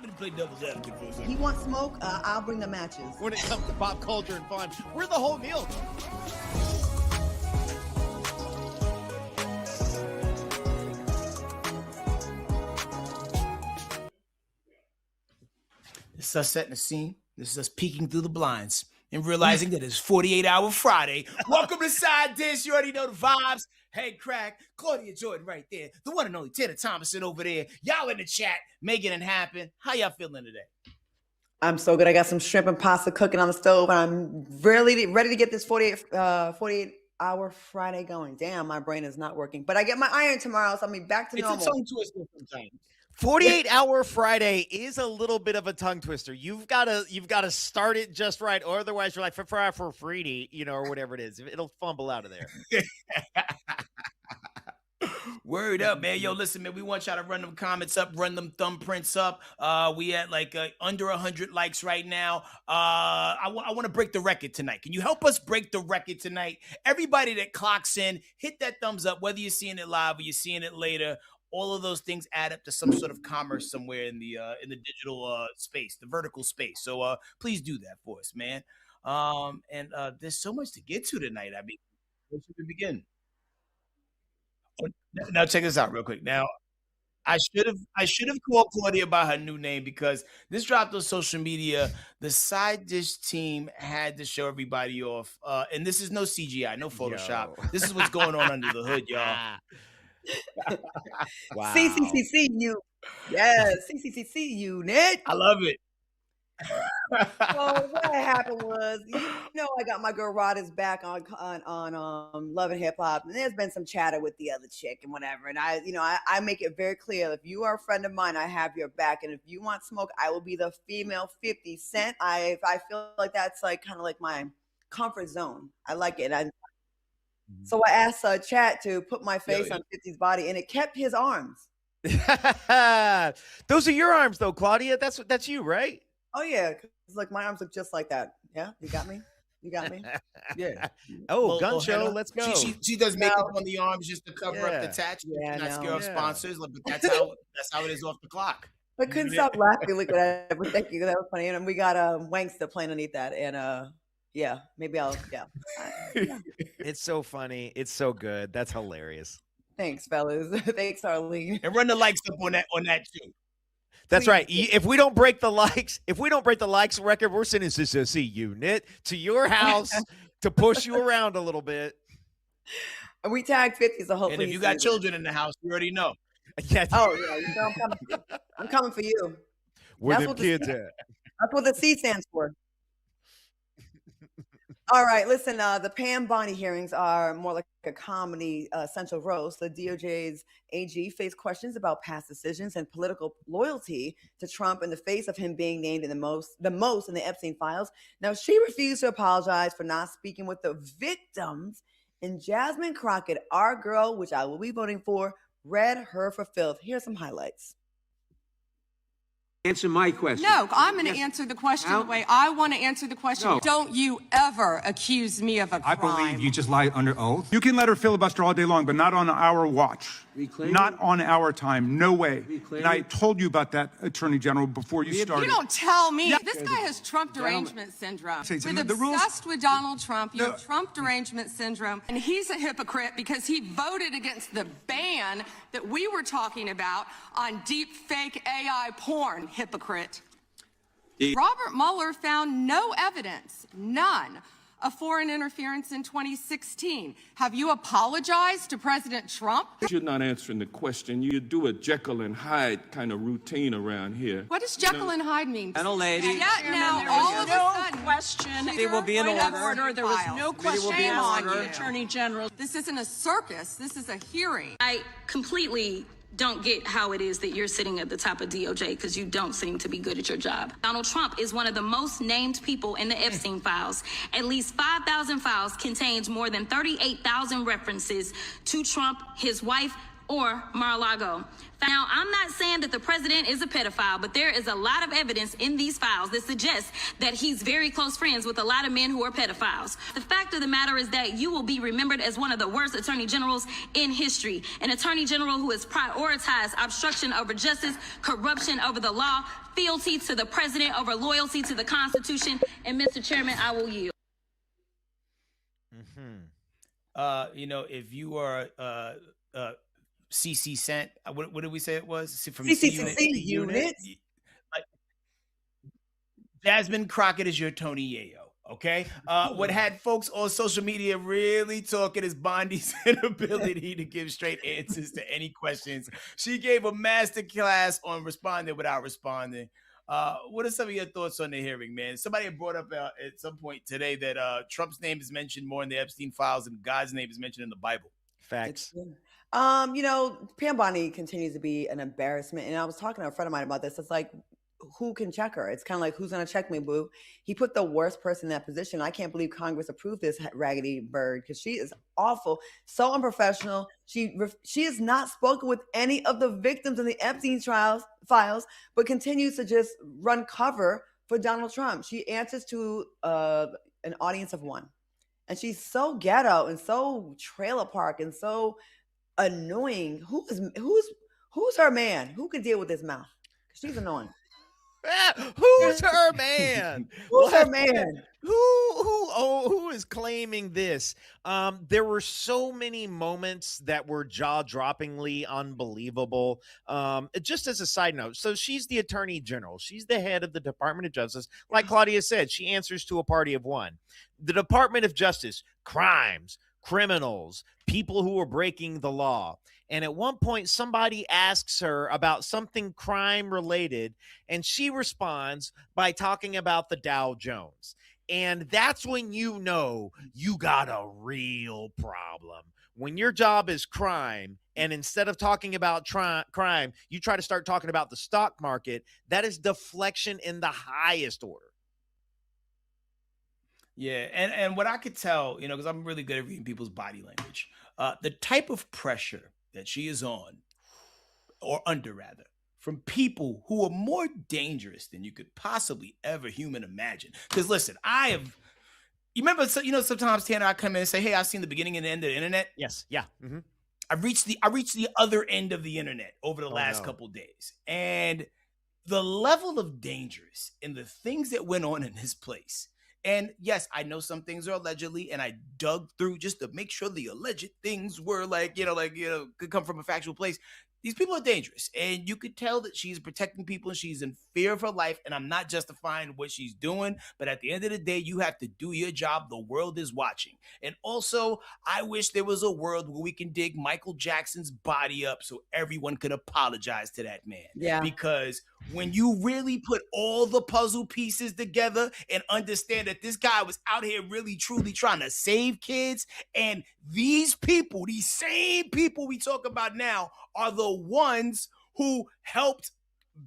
me to play devil's advocate for a second. He wants smoke, I'll bring the matches. When it comes to pop culture and fun, we're the whole meal. This is us setting the scene. This is us peeking through the blinds and realizing that it's 48-hour Friday. Welcome to Side Dish. You already know the vibes. Headkrack, Claudia Jordan right there. The one and only Thomason over there. Y'all in the chat, making it happen. How y'all feeling today? I'm so good. I got some shrimp and pasta cooking on the stove, and I'm really ready to get this 48-hour Friday going. Damn, my brain is not working. But I get my iron tomorrow, so I'll be back to normal. It's a tongue twister sometimes. 48-hour Friday is a little bit of a tongue twister. You've got to start it just right, or otherwise you're like for free, or whatever it is. It'll fumble out of there. Word up, man. Yo, listen, man, we want y'all to run them comments up, run them thumbprints up. We at like under 100 likes right now. I want to break the record tonight. Can you help us break the record tonight? Everybody that clocks in, hit that thumbs up, whether you're seeing it live or you're seeing it later. All of those things add up to some sort of commerce somewhere in the digital space, the vertical space. So please do that for us, man. And there's so much to get to tonight. I mean, where should we begin? Now check this out real quick. Now, I should have called Claudia by her new name because this dropped on social media. The Side Dish team had to show everybody off, and this is no CGI, no Photoshop. Yo. This is what's going on under the hood, y'all. Wow. CCCC yes, CCCC unit. I love it. So what happened was, I got my girl Rada's back on Love and Hip Hop, and there's been some chatter with the other chick and whatever. And I make it very clear: if you are a friend of mine, I have your back, and if you want smoke, I will be the female 50 Cent. I feel like that's like kind of like my comfort zone. I like it. So I asked Chat to put my face on 50's body, and it kept his arms. Those are your arms, though, Claudia. That's you, right? Oh yeah, it's like my arms look just like that. Yeah, you got me. You got me. Yeah. Oh, gun show. Let's go. She does makeup on the arms just to cover up the tats. Yeah, not scare off sponsors, but that's how it is off the clock. I couldn't stop laughing. Look at that. Thank you. That was funny. And we got Wanksta playing underneath that, and yeah, maybe I'll. Yeah. It's so funny. It's so good. That's hilarious. Thanks, fellas. Thanks, Arlene. And run the likes up on that too. That's right. If we don't break the likes record, we're sending CCC unit to your house to push you around a little bit. And we tagged 50, so hopefully. And if you got children in the house, you already know. Yeah. Oh yeah, I'm coming for you. Where them kids at? That's what the C stands for. All right, listen, the Pam Bondi hearings are more like a comedy central roast. The DOJ's AG faced questions about past decisions and political loyalty to Trump in the face of him being named in the most in the Epstein files. Now, she refused to apologize for not speaking with the victims, and Jasmine Crockett, our girl, which I will be voting for, read her for filth. Here's some highlights. Answer my question. No, I'm going to answer the question the way I want to answer the question. No. Don't you ever accuse me of a crime. I believe you just lied under oath. You can let her filibuster all day long, but not on our watch. Reclaim not it? On our time. No way. Reclaim and I it? told you about that, Attorney General, before you started. You don't tell me. Yeah. This guy has Trump derangement syndrome. Say With the rules- obsessed with Donald Trump, you have Trump derangement syndrome, and he's a hypocrite because he voted against the ban that we were talking about on deep fake AI porn. Hypocrite. Robert Mueller found no evidence, none, of foreign interference in 2016. Have you apologized to President Trump? You're not answering the question. You do a Jekyll and Hyde kind of routine around here. What does Jekyll and Hyde mean? Gentle lady. Yet now, all of a sudden, question. They will be in order. There was no question. Shame on on you, you. Attorney General. this isn't a circus. This is a hearing. I completely don't get how it is that you're sitting at the top of DOJ because you don't seem to be good at your job. Donald Trump is one of the most named people in the Epstein files. At least 5,000 files contains more than 38,000 references to Trump, his wife, or Mar-a-Lago. Now, I'm not saying that the president is a pedophile, but there is a lot of evidence in these files that suggests that he's very close friends with a lot of men who are pedophiles. The fact of the matter is that you will be remembered as one of the worst attorney generals in history, an attorney general who has prioritized obstruction over justice, corruption over the law, fealty to the president over loyalty to the Constitution. And Mr. Chairman, I will yield. You know, if you are CC Cent, what did we say it was? From CCC unit. Like, Jasmine Crockett is your Tony Yayo. Okay. What had folks on social media really talking is Bondi's inability to give straight answers to any questions. She gave a master class on responding without responding. What are some of your thoughts on the hearing, man? Somebody had brought up at some point today that Trump's name is mentioned more in the Epstein files and God's name is mentioned in the Bible. Facts. You know, Pam Bondi continues to be an embarrassment. And I was talking to a friend of mine about this. It's like, who can check her? It's kind of like, who's going to check me, boo? He put the worst person in that position. I can't believe Congress approved this raggedy bird because she is awful, so unprofessional. She has not spoken with any of the victims in the Epstein files, but continues to just run cover for Donald Trump. She answers to an audience of one. And she's so ghetto and so trailer park and so annoying. Who's her man? Who could deal with this mouth? She's annoying. Who's her man? Who's her man? Who is claiming this? There were so many moments that were jaw-droppingly unbelievable. Just as a side note, so she's the Attorney General. She's the head of the Department of Justice. Like Claudia said, she answers to a party of one. The Department of Justice, crimes, criminals, people who are breaking the law. And at one point, somebody asks her about something crime related, and she responds by talking about the Dow Jones. And that's when you know you got a real problem. When your job is crime, and instead of talking about crime, you try to start talking about the stock market, that is deflection in the highest order. Yeah, and what I could tell, you know, because I'm really good at reading people's body language, the type of pressure that she is on, or under rather, from people who are more dangerous than you could possibly ever human imagine. Because listen, you remember, you know, sometimes Tanner, I come in and say, hey, I've seen the beginning and end of the internet. Yes, yeah. Mm-hmm. I reached the other end of the internet over the last couple of days. And the level of dangerous and the things that went on in this place. And yes, I know some things are allegedly, and I dug through just to make sure the alleged things were could come from a factual place. These people are dangerous, and you could tell that she's protecting people and she's in fear of her life. And I'm not justifying what she's doing, but at the end of the day, you have to do your job. The world is watching. And also, I wish there was a world where we can dig Michael Jackson's body up so everyone could apologize to that man. Yeah. Because when you really put all the puzzle pieces together and understand that this guy was out here really, truly trying to save kids, and these people, these same people we talk about now, are the ones who helped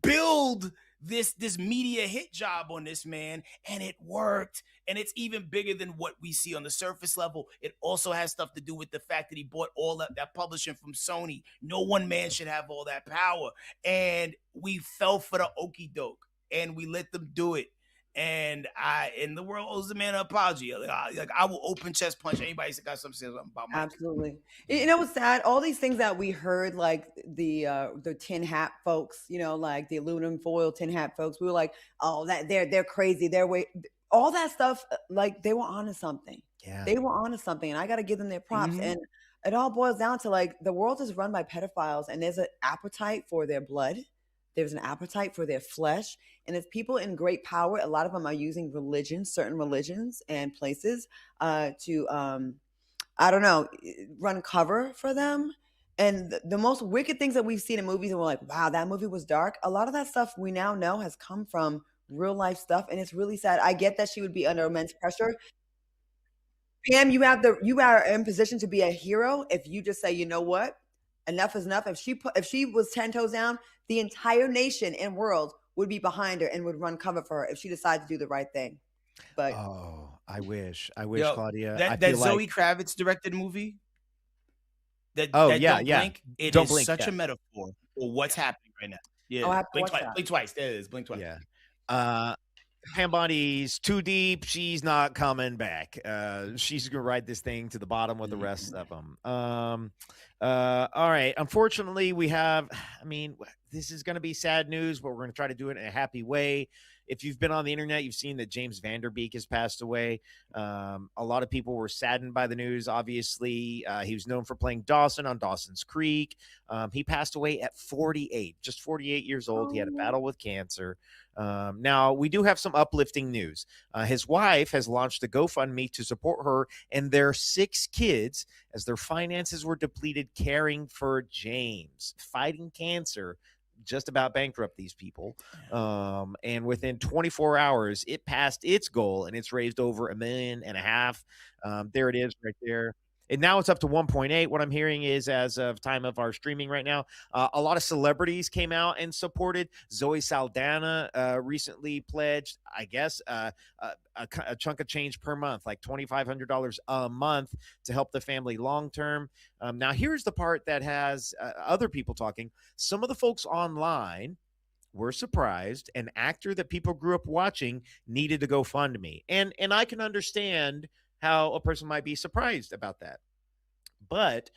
build this media hit job on this man, and it worked. And it's even bigger than what we see on the surface level. It also has stuff to do with the fact that he bought all that publishing from Sony. No one man should have all that power. And we fell for the okie doke, and we let them do it. And the world owes the man an apology. I will open chest punch anybody that got something to say about my. Absolutely. You know what's sad? All these things that we heard, like the tin hat folks, you know, like the aluminum foil tin hat folks, we were like, oh, that they're crazy. They're way all that stuff. Like they were onto something. Yeah, they were onto something, and I got to give them their props. And it all boils down to like the world is run by pedophiles, and there's an appetite for their blood. There's an appetite for their flesh. And it's people in great power. A lot of them are using certain religions and places to, run cover for them. And the most wicked things that we've seen in movies, and we're like, wow, that movie was dark. A lot of that stuff we now know has come from real life stuff. And it's really sad. I get that she would be under immense pressure. Pam, you are in position to be a hero if you just say, you know what? Enough is enough. If she was 10 toes down, the entire nation and world would be behind her and would run cover for her if she decided to do the right thing. But I wish, Yo, Claudia. That Zoe Kravitz directed movie. Oh, that yeah, don't yeah. blink, it Don't is blink, such yeah. a metaphor for what's happening right now. Oh, I Yeah, have to blink watch twice, that. blink twice. There it is, blink twice. Yeah. Pam Bondi's too deep. She's not coming back. She's gonna ride this thing to the bottom with the rest of them. All right. Unfortunately, we have. I mean, this is going to be sad news, but we're going to try to do it in a happy way. If you've been on the internet, you've seen that James Vanderbeek has passed away. A lot of people were saddened by the news. Obviously, he was known for playing Dawson on Dawson's Creek. He passed away at 48, just 48 years old. He had a battle with cancer. Now, we do have some uplifting news. His wife has launched a GoFundMe to support her and their 6 kids as their finances were depleted caring for James. Fighting cancer just about bankrupt these people. And within 24 hours, it passed its goal and it's raised over $1.5 million. There it is right there. And now it's up to 1.8. What I'm hearing is, as of time of our streaming right now, a lot of celebrities came out and supported. Zoe Saldana recently pledged, I guess, a chunk of change per month, like $2,500 a month to help the family long term. Now, here's the part that has other people talking. Some of the folks online were surprised an actor that people grew up watching needed to GoFundMe. And I can understand how a person might be surprised about that. But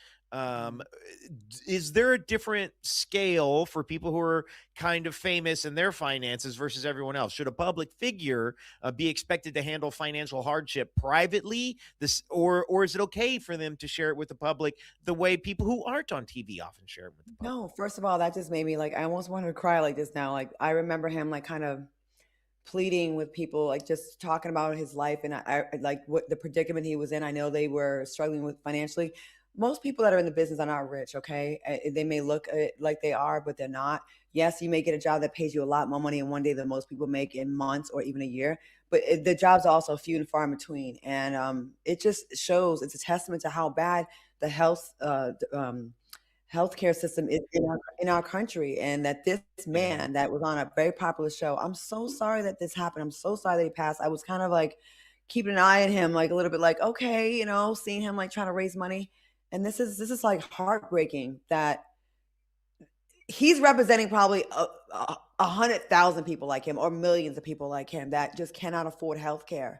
is there a different scale for people who are kind of famous in their finances versus everyone else? Should a public figure be expected to handle financial hardship privately, or is it okay for them to share it with the public the way people who aren't on TV often share it with the public? No, first of all, that just made me like, I almost wanted to cry like this now. Like, I remember him like kind of pleading with people, like just talking about his life and I like what the predicament he was in. I know they were struggling with financially. Most people that are in the business are not rich, okay? They may look like they are, but they're not. Yes, you may get a job that pays you a lot more money in one day than most people make in months or even a year, but the jobs are also few and far in between. And it just shows, it's a testament to how bad the healthcare system is in our country, and that this man that was on a very popular show, I'm so sorry that this happened. I'm so sorry that he passed. I was kind of like keeping an eye on him, like a little bit like, okay, seeing him like trying to raise money. And this is like heartbreaking that he's representing probably 100,000 people like him or millions of people like him that just cannot afford healthcare.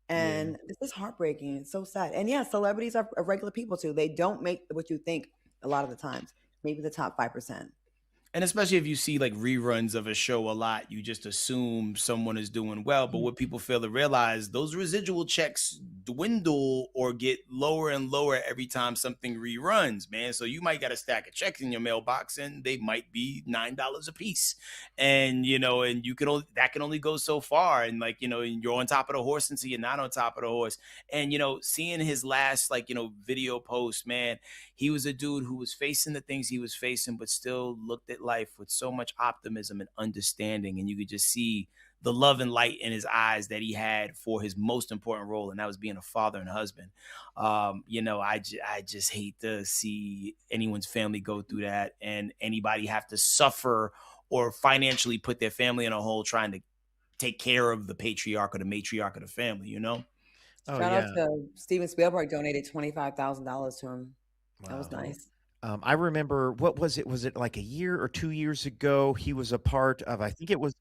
And this is heartbreaking. It's so sad. And yeah, celebrities are regular people too. They don't make what you think a lot of the times, maybe the top 5%. And especially if you see like reruns of a show a lot, you just assume someone is doing well. But what people fail to realize, those residual checks dwindle or get lower and lower every time something reruns, man. So you might got a stack of checks in your mailbox and they might be $9 a piece. And, and you can that can only go so far. And like, and you're on top of the horse until you're not on top of the horse. And, seeing his last, video post, man, he was a dude who was facing the things he was facing, but still looked at life with so much optimism and understanding. And you could just see the love and light in his eyes that he had for his most important role, and that was being a father and husband. I just hate to see anyone's family go through that and anybody have to suffer or financially put their family in a hole trying to take care of the patriarch or the matriarch of the family, Oh, Shout out to Steven Spielberg donated $25,000 to him. Wow. That was nice. I remember, what was it? Was it like a year or 2 years ago? He was a part of, I think it was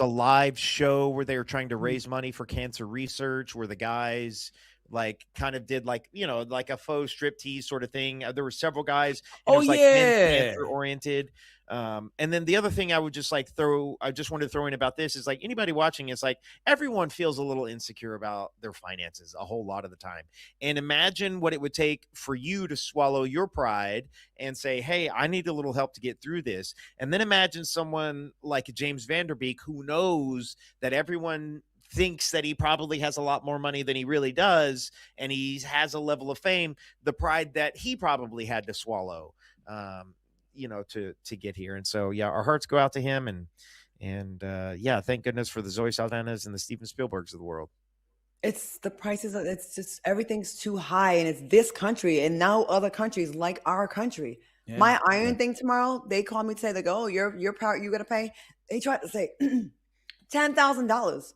a live show where they were trying to raise money for cancer research, where the guys like kind of did like a faux striptease sort of thing. There were several guys. And it was like cancer oriented. And then the other thing I would just I just wanted to throw in about this is like anybody watching, it's like everyone feels a little insecure about their finances a whole lot of the time. And imagine what it would take for you to swallow your pride and say, hey, I need a little help to get through this. And then imagine someone like James Vanderbeek, who knows that everyone thinks that he probably has a lot more money than he really does, and he has a level of fame, the pride that he probably had to swallow, to get here. And so, yeah, our hearts go out to him, and thank goodness for the Zoe Saldanas and the Steven Spielbergs of the world. It's the prices. It's just everything's too high, and it's this country and now other countries like our country. Yeah. My iron thing tomorrow, they called me to say, like, oh, your power, you got to pay. They tried to say $10,000.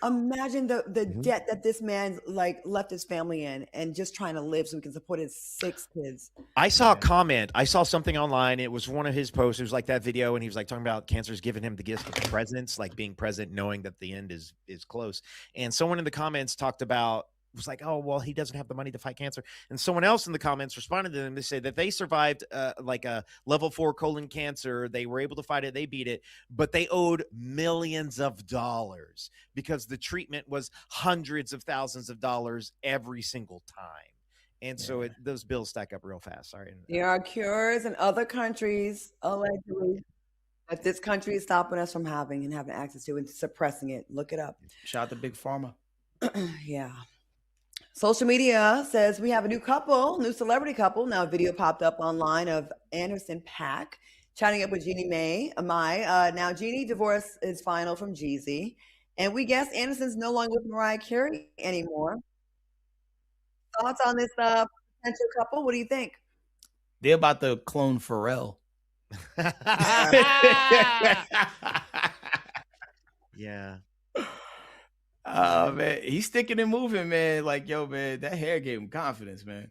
Imagine the debt that this man like left his family in, and just trying to live so he can support his 6 kids. I saw a comment. I saw something online. It was one of his posts. It was like that video, and he was like talking about cancer's giving him the gift of presence, like being present, knowing that the end is close. And someone in the comments talked about, was like, oh, well, he doesn't have the money to fight cancer. And someone else in the comments responded to them. They say that they survived like a level 4 colon cancer. They were able to fight it. They beat it, but they owed millions of dollars because the treatment was hundreds of thousands of dollars every single time. And so those bills stack up real fast. Sorry. There are cures in other countries, allegedly, that this country is stopping us from having access to and suppressing it. Look it up. Shout out to Big Pharma. Yeah. Social media says we have a new celebrity couple. Now a video popped up online of Anderson .Paak chatting up with Jeannie Mai. Now Jeannie divorce is final from Jeezy. And we guess Anderson's no longer with Mariah Carey anymore. Thoughts on this potential couple? What do you think? They're about to clone Pharrell. Yeah. Oh man, he's sticking and moving, man. Like, yo, man, that hair gave him confidence, man.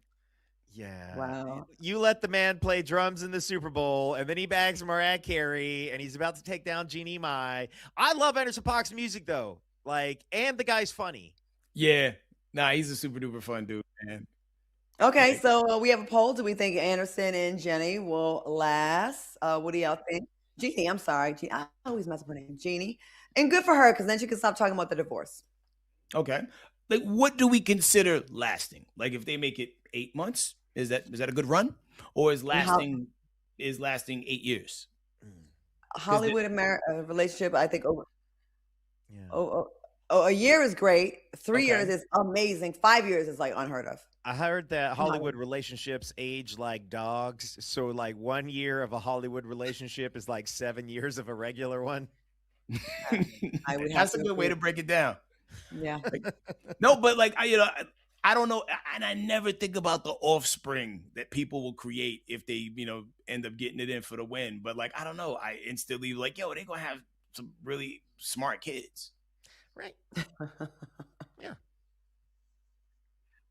Yeah. Wow. You let the man play drums in the Super Bowl, and then he bags Mariah Carey, and he's about to take down Jeannie Mai. I love Anderson .Paak's music, though. Like, and the guy's funny. Yeah. Nah, he's a super duper fun dude, man. Okay, so we have a poll. Do we think Anderson and Jenny will last? What do y'all think? Jeannie, I'm sorry. I always mess up her name. Jeannie. And good for her, because then she can stop talking about the divorce. Okay. Like, what do we consider lasting? Like, if they make it 8 months, is that a good run? Or is lasting 8 years? Hollywood America relationship, I think a year is great. 3 years is amazing. 5 years is like unheard of. I heard that Hollywood relationships age like dogs. So like 1 year of a Hollywood relationship is like 7 years of a regular one. That's a good way to break it down. Yeah. No, but like I don't know, and I never think about the offspring that people will create if they, end up getting it in for the win. But like, I don't know, I instantly like, yo, they're gonna have some really smart kids, right? Yeah.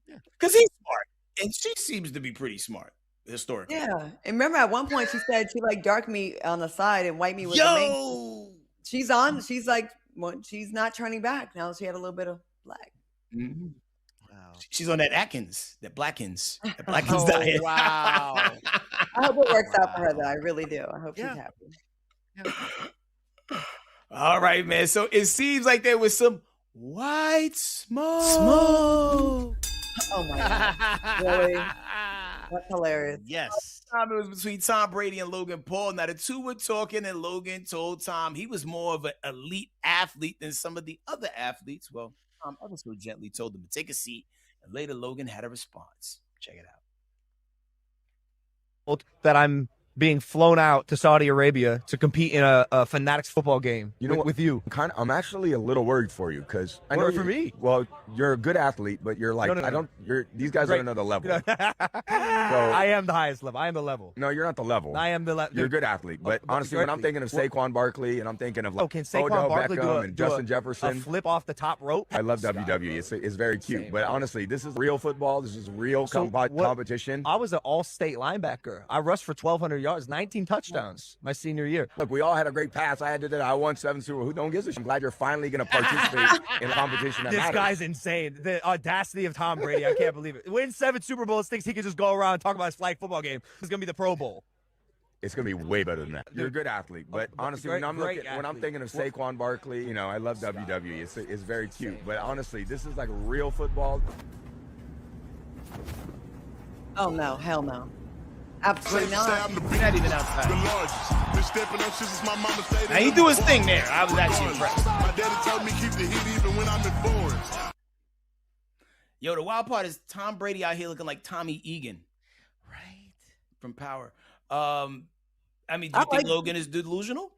Because he's smart, and she seems to be pretty smart historically. Yeah, and remember at one point she said she liked dark meat on the side and white meat was the main. She's like, well, she's not turning back now. She had a little bit of black. Mm-hmm. Wow. She's on that Atkins diet. Wow. I hope it works out for her, though. I really do. I hope she's happy. Yeah. All right, man. So it seems like there was some white smoke. Oh my God. Really? That's hilarious. Yes. It was between Tom Brady and Logan Paul. Now the two were talking, and Logan told Tom he was more of an elite athlete than some of the other athletes. Well, Tom ever so gently told him to take a seat, and later Logan had a response. Check it out. That I'm being flown out to Saudi Arabia to compete in a Fanatics football game with you. I'm actually a little worried for you because I know for me. Well, you're a good athlete, but you're like these guys are another level. So, I am the highest level. I am the level. No, you're not the level. I am the level. You're a good athlete, but honestly, when I'm thinking of Saquon Barkley and I'm thinking of like can Saquon Odell Barkley Beckham and Justin a Jefferson, flip off the top rope? I love WWE. It's very cute, but honestly, this is real football. This is real competition. I was an all-state linebacker. I rushed for 1,200 yards, 19 touchdowns my senior year. Look, we all had a great pass. I did it. I won 7 Super Bowls. Who don't give a shit? I'm glad you're finally going to participate in a competition that This matters. guy's insane. The audacity of Tom Brady. I can't believe it. Win 7 Super Bowls, thinks he can just go around and talk about his flag football game. It's going to be the Pro Bowl. It's going to be way better than that. You're a good athlete, but honestly, when I'm thinking of Saquon Barkley, I love WWE. It's very cute, but honestly, this is like real football. Oh no, hell no. Absolutely not. You're not even outside. Now, he do his thing there. I was actually impressed. My daddy told me keep the heat even when I'm in forest. Yo, the wild part is Tom Brady out here looking like Tommy Egan. Right. From Power. Do you think Logan is delusional?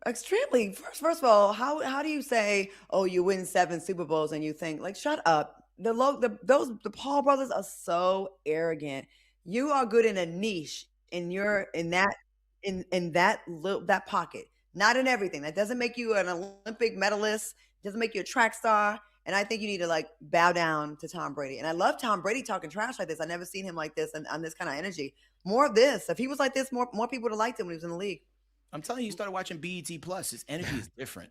Extremely. First of all, how do you say, oh, you win 7 Super Bowls and you think, like, shut up. The Paul brothers are so arrogant. You are good in a niche in that pocket, not in everything. That doesn't make you an Olympic medalist. doesn't make you a track star. And I think you need to like bow down to Tom Brady. And I love Tom Brady talking trash like this. I never seen him like this and on this kind of energy. More of this. If he was like this, more people would have liked him when he was in the league. I'm telling you, you started watching BET Plus. His energy is different.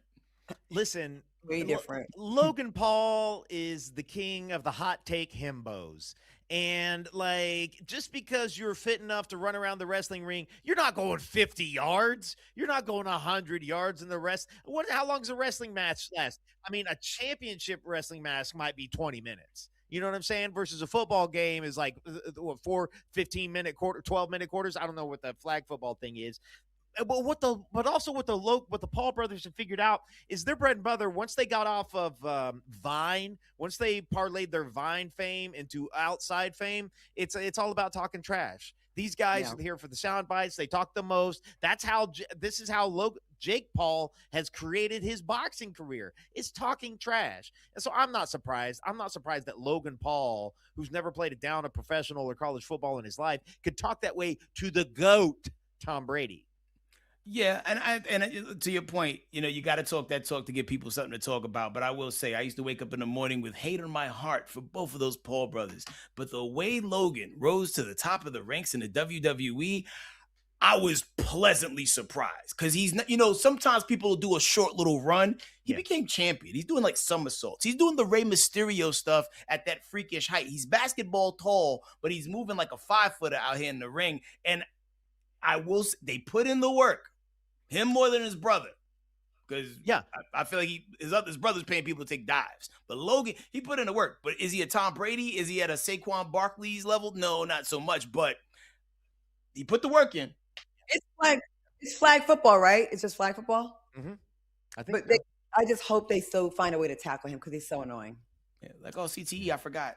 Listen, way different. Logan Paul is the king of the hot take himbos. And like, just because you're fit enough to run around the wrestling ring, you're not going 50 yards. You're not going 100 yards in the rest. How long does a wrestling match last? I mean, a championship wrestling match might be 20 minutes. You know what I'm saying? Versus a football game is like 4 15-minute quarter, 12-minute quarters. I don't know what the flag football thing is. But what the Paul brothers have figured out is their bread and butter. Once they got off of Vine, once they parlayed their Vine fame into outside fame, it's all about talking trash. These guys are here for the sound bites. They talk the most. That's how this is how Jake Paul has created his boxing career. It's talking trash. And so I'm not surprised. I'm not surprised that Logan Paul, who's never played a down of professional or college football in his life, could talk that way to the GOAT, Tom Brady. Yeah, and to your point, you got to talk that talk to give people something to talk about. But I will say, I used to wake up in the morning with hate in my heart for both of those Paul brothers. But the way Logan rose to the top of the ranks in the WWE, I was pleasantly surprised because he's not, sometimes people will do a short little run. He became champion. He's doing like somersaults. He's doing the Rey Mysterio stuff at that freakish height. He's basketball tall, but he's moving like a 5-footer out here in the ring. And they put in the work. Him more than his brother, because I feel like his brother's paying people to take dives. But Logan, he put in the work. But is he a Tom Brady? Is he at a Saquon Barkley's level? No, not so much. But he put the work in. It's flag football, right? It's just flag football. Mm-hmm. I think. But I just hope they still find a way to tackle him because he's so annoying. Yeah, like CTE, I forgot.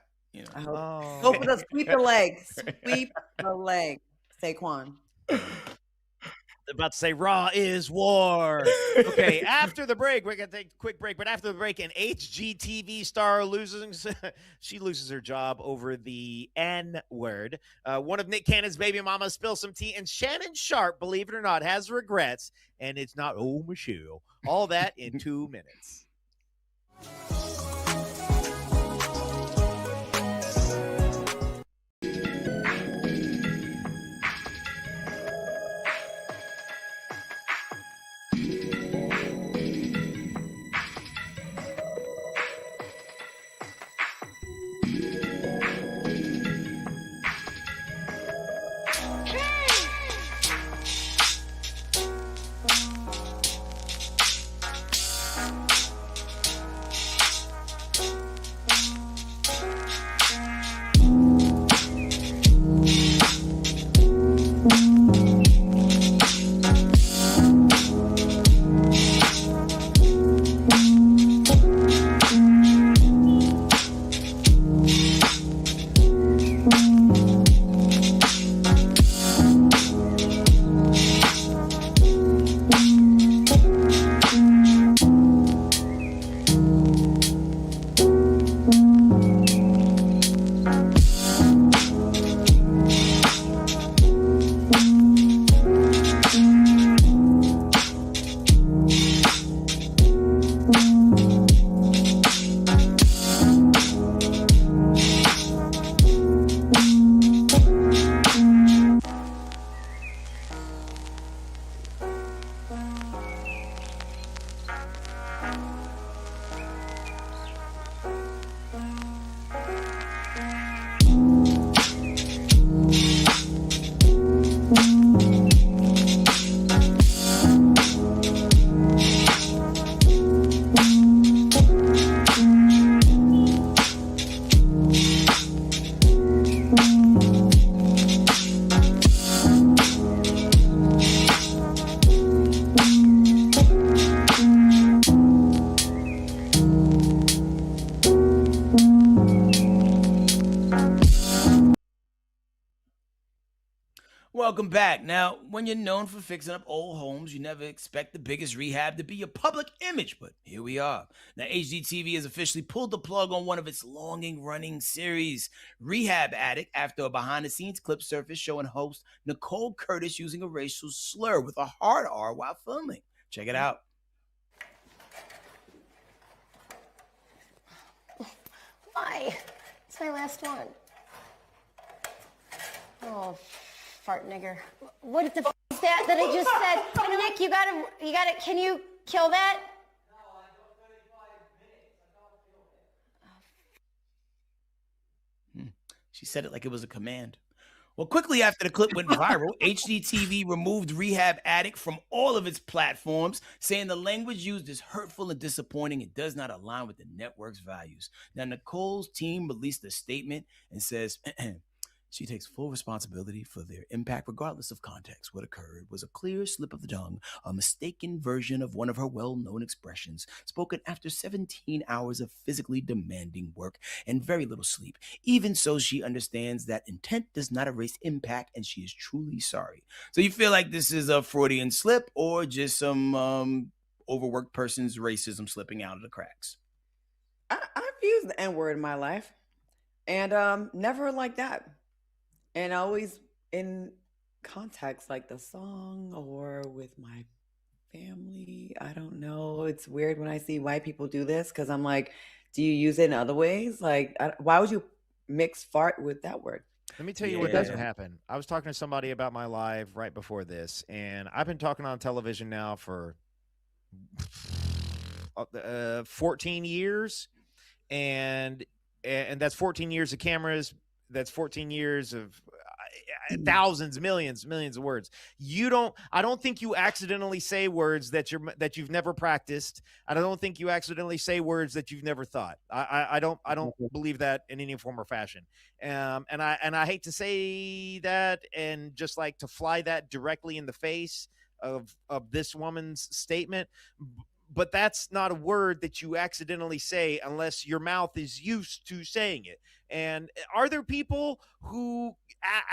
I hope. Go for the sweep the leg, sweep the leg, Saquon. About to say Raw is war. Okay, after the break, we're going to take a quick break. But after the break, an HGTV star loses her job over the N-word. One of Nick Cannon's baby mama spills some tea. And Shannon Sharp, believe it or not, has regrets. And it's not, Michelle. All that in 2 minutes. Welcome back. Now, when you're known for fixing up old homes, you never expect the biggest rehab to be your public image, but here we are. Now, HGTV has officially pulled the plug on one of its longing-running series, Rehab Addict, after a behind-the-scenes clip surfaced showing host Nicole Curtis using a racial slur with a hard R while filming. Check it out. Hey, it's my last one. Oh, fart nigger. What the f is that I just said? And Nick, you gotta, can you kill that? No, I don't 35 minutes. She said it like it was a command. Well, quickly after the clip went viral, HGTV removed Rehab Addict from all of its platforms, saying the language used is hurtful and disappointing and does not align with the network's values. Now, Nicole's team released a statement and says, she takes full responsibility for their impact, regardless of context. What occurred was a clear slip of the tongue, a mistaken version of one of her well-known expressions, spoken after 17 hours of physically demanding work and very little sleep. Even so, she understands that intent does not erase impact, and she is truly sorry. So you feel like this is a Freudian slip or just some overworked person's racism slipping out of the cracks? I've used the N-word in my life, and never like that. And always in context, like the song or with my family. I don't know. It's weird when I see white people do this because I'm like, do you use it in other ways? Like, why would you mix fart with that word? Let me tell you what doesn't happen. I was talking to somebody about my live right before this, and I've been talking on television now for 14 years, and that's 14 years of cameras. That's 14 years of thousands, millions of words. I don't think you accidentally say words that you've never practiced. I don't think you accidentally say words that you've never thought. I don't believe that in any form or fashion. And I hate to say that and just like to fly that directly in the face of this woman's statement. But that's not a word that you accidentally say unless your mouth is used to saying it. And are there people who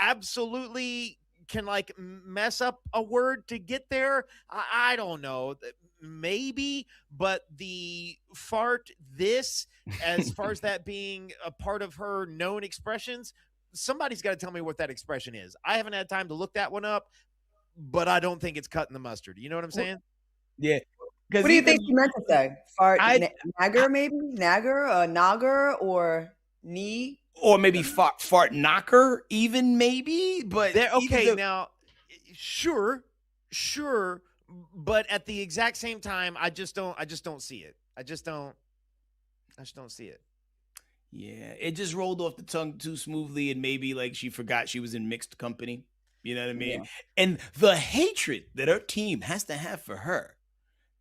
absolutely can like mess up a word to get there? I don't know. Maybe, but the fart this, as far as that being a part of her known expressions, somebody's got to tell me what that expression is. I haven't had time to look that one up, but I don't think it's cutting the mustard. You know what I'm saying? Yeah. What do you think she meant to say? Fart, nagger, maybe? Nagger, nagger, or knee? Or maybe fart knocker, even maybe. But now, sure, but at the exact same time, I just don't see it. I just don't see it. Yeah, it just rolled off the tongue too smoothly, and maybe like she forgot she was in mixed company. You know what I mean? Yeah. And the hatred that her team has to have for her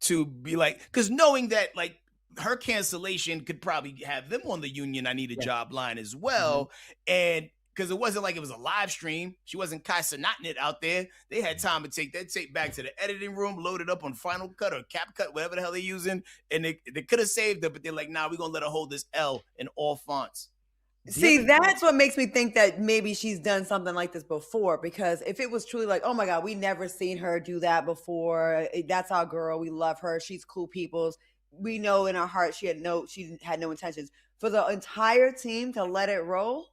to be like, because knowing that like her cancellation could probably have them on the union I need a job line as well. And because it wasn't like it was a live stream. She wasn't Kaisanatting it out there. They had time to take that tape back to the editing room, load it up on Final Cut or Cap Cut, whatever the hell they're using. And they could have saved her, but they're like, nah, we're going to let her hold this L in all fonts. See, that's what makes me think that maybe she's done something like this before, because if it was truly like, oh my God, we never seen her do that before. That's our girl. We love her. She's cool peoples. We know in our heart she had no intentions. For the entire team to let it roll,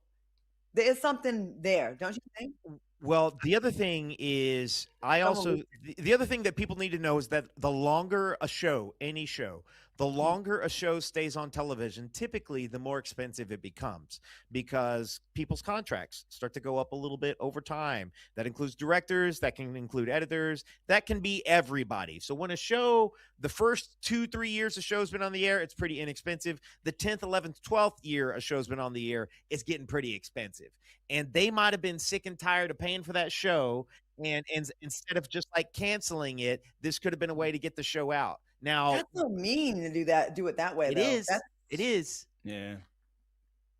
there is something there, don't you think? Well, the other thing is the other thing that people need to know is that the longer a show, any show, the longer a show stays on television, typically the more expensive it becomes because people's contracts start to go up a little bit over time. That includes directors, that can include editors, that can be everybody. So when a show, the first 2-3 years a show's been on the air, it's pretty inexpensive. The 10th, 11th, 12th year a show's been on the air, it's getting pretty expensive. And they might have been sick and tired of paying for that show. And instead of just like canceling it, this could have been a way to get the show out. Now that's so mean to do it that way. It is. Yeah.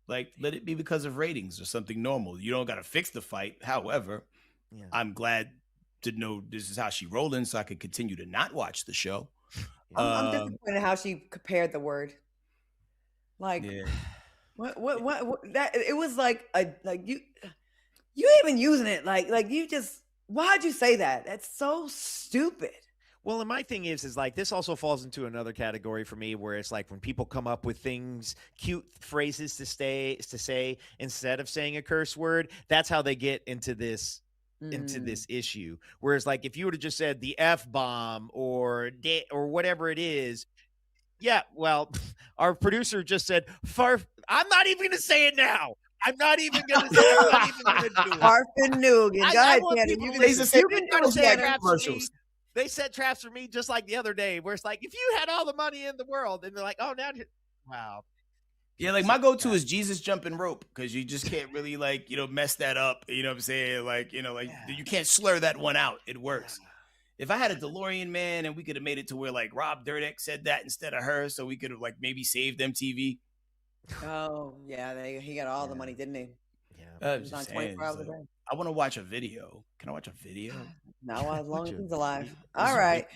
Like, let it be because of ratings or something normal. You don't got to fix the fight. However, I'm glad to know this is how she rolling, so I can continue to not watch the show. I'm disappointed how she compared the word. Like, what that it was like you ain't even using it. Like you just, why'd you say that? That's so stupid. Well, and my thing is like this also falls into another category for me where it's like when people come up with things, cute phrases to say instead of saying a curse word, that's how they get into this issue. Whereas like if you would have just said the F-bomb or whatever it is, yeah, well, our producer just said I'm not even going to say it now. I'm not even going to say it. I'm not even going to do it. Parfanugan. Go ahead, Cannon. You can set traps for me. They set traps for me just like the other day, where it's like, if you had all the money in the world, and they're like, oh, now, wow. Yeah, like my go-to is Jesus jumping rope, because you just can't really mess that up. You know what I'm saying? You can't slur that one out. It works. If I had a DeLorean, man, and we could have made it to where Rob Dyrdek said that instead of her, so we could have maybe saved MTV. Oh yeah, he got all the money, didn't he? Yeah, he was on 24 hours a day. I want to watch a video. Can I watch a video? Not as long as he's alive. All right.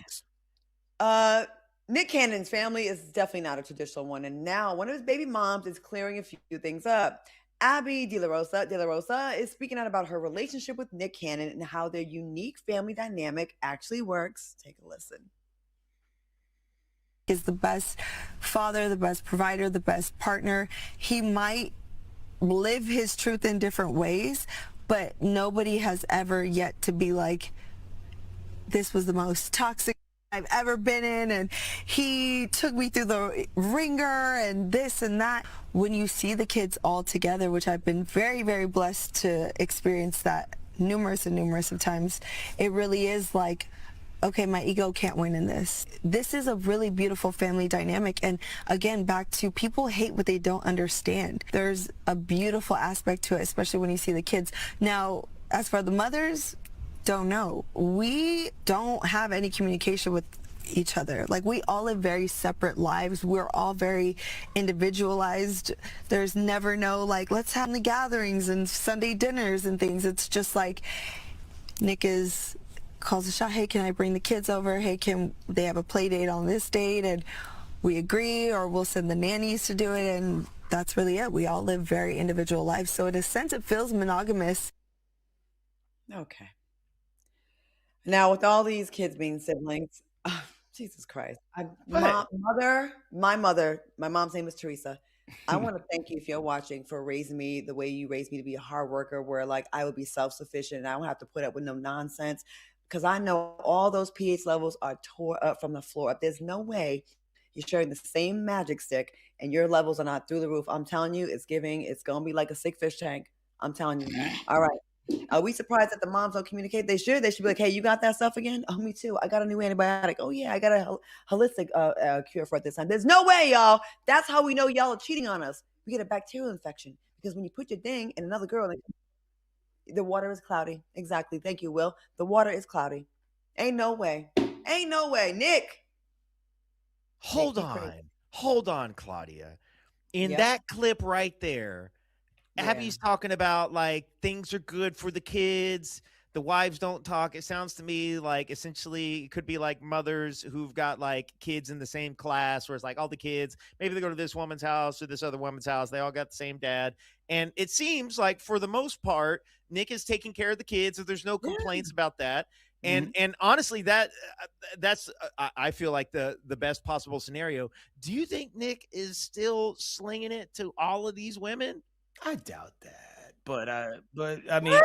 Nick Cannon's family is definitely not a traditional one, and now one of his baby moms is clearing a few things up. Abby De La Rosa is speaking out about her relationship with Nick Cannon and how their unique family dynamic actually works. Take a listen. Is the best father, the best provider, the best partner. He might live his truth in different ways, but nobody has ever yet to be like, this was the most toxic I've ever been in, and he took me through the ringer and this and that. When you see the kids all together, which I've been very, very blessed to experience that numerous of times, it really is like, okay, my ego can't win in this. This is a really beautiful family dynamic. And again, back to people hate what they don't understand. There's a beautiful aspect to it, especially when you see the kids. Now, as for the mothers, don't know. We don't have any communication with each other. We all live very separate lives. We're all very individualized. There's never no let's have the gatherings and Sunday dinners and things. It's just Nick calls a shot. Hey, can I bring the kids over? Hey, can they have a play date on this date? And we agree, or we'll send the nannies to do it. And that's really it. We all live very individual lives. So in a sense, it feels monogamous. Okay. Now, with all these kids being siblings, Jesus Christ. My mom's name is Teresa. I want to thank you, if you're watching, for raising me the way you raised me to be a hard worker, where I would be self-sufficient and I don't have to put up with no nonsense, because I know all those pH levels are tore up from the floor up. There's no way you're sharing the same magic stick and your levels are not through the roof. I'm telling you, it's going to be like a sick fish tank. I'm telling you. All right. Are we surprised that the moms don't communicate? They should. They should be like, hey, you got that stuff again? Oh, me too. I got a new antibiotic. Oh, yeah, I got a holistic cure for it this time. There's no way, y'all. That's how we know y'all are cheating on us. We get a bacterial infection because when you put your thing in another girl, the water is cloudy. Exactly. Thank you, Will. The water is cloudy. Ain't no way. Ain't no way. Nick. Hold on, Claudia. In that clip right there, Abby's talking about things are good for the kids. The wives don't talk. It sounds to me like essentially it could be mothers who've got kids in the same class, where it's all the kids, maybe they go to this woman's house or this other woman's house. They all got the same dad. And it seems like for the most part, Nick is taking care of the kids. So there's no complaints about that. And honestly, that's I feel like the best possible scenario. Do you think Nick is still slinging it to all of these women? I doubt that, but I mean,